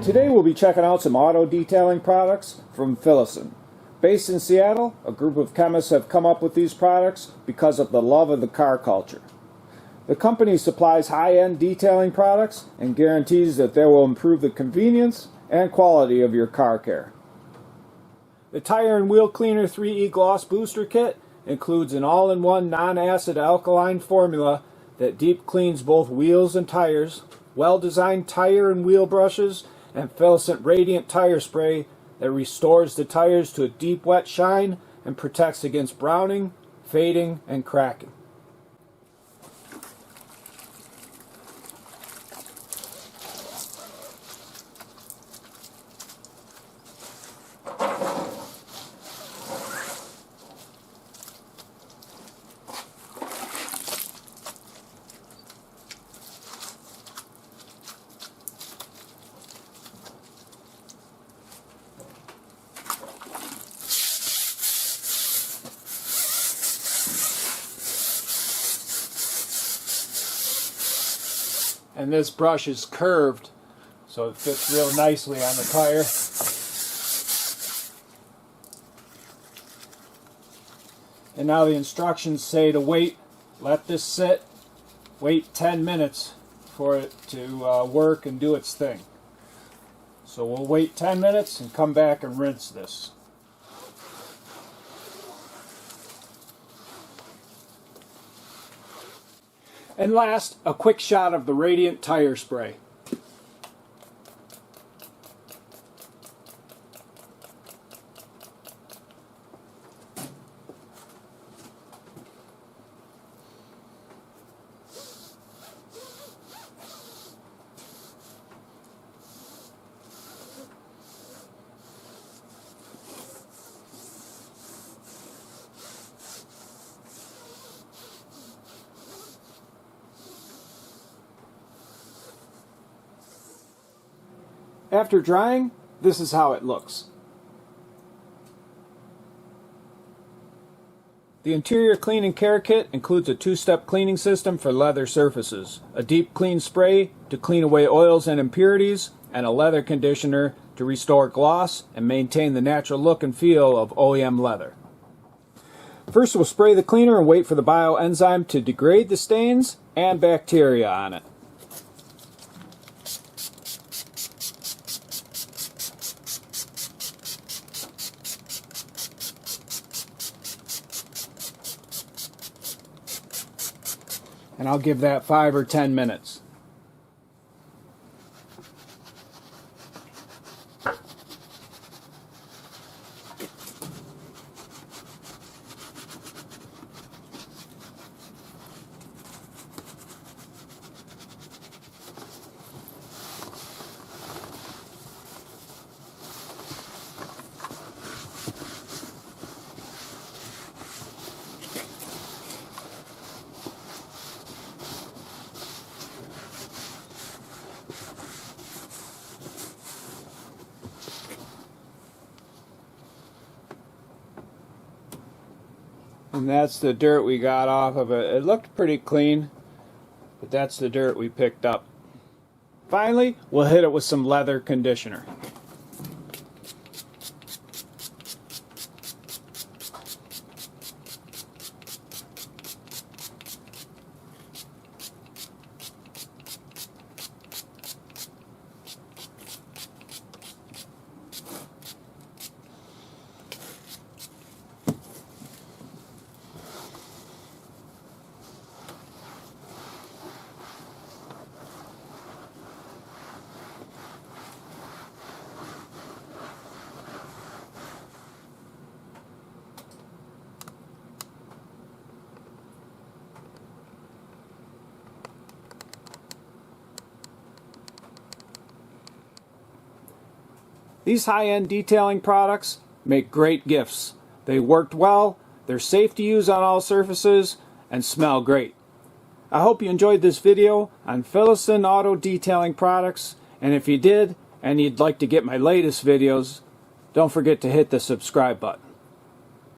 Today we'll be checking out some auto detailing products from Philisn. Based in Seattle, a group of chemists have come up with these products because of the love of the car culture. The company supplies high-end detailing products and guarantees that they will improve the convenience and quality of your car care. The Tire and Wheel Cleaner 3E Gloss Booster Kit includes an all-in-one non-acid alkaline formula that deep cleans both wheels and tires, well-designed tire and wheel brushes, and Philisn Radiant Tire Spray that restores the tires to a deep wet shine and protects against browning, fading, and cracking. And this brush is curved, so it fits real nicely on the tire. And now the instructions say to let this sit, wait 10 minutes for it to work and do its thing. So we'll wait 10 minutes and come back and rinse this. And last, a quick shot of the Radiant Tire Spray. After drying, this is how it looks. The interior cleaning care kit includes a two-step cleaning system for leather surfaces, a deep clean spray to clean away oils and impurities, and a leather conditioner to restore gloss and maintain the natural look and feel of OEM leather. First, we'll spray the cleaner and wait for the bioenzyme to degrade the stains and bacteria on it. And I'll give that 5 or 10 minutes. And that's the dirt we got off of it. It looked pretty clean, but that's the dirt we picked up. Finally, we'll hit it with some leather conditioner. These high-end detailing products make great gifts. They worked well, they're safe to use on all surfaces, and smell great. I hope you enjoyed this video on Philisn auto detailing products, and if you did, and you'd like to get my latest videos, don't forget to hit the subscribe button.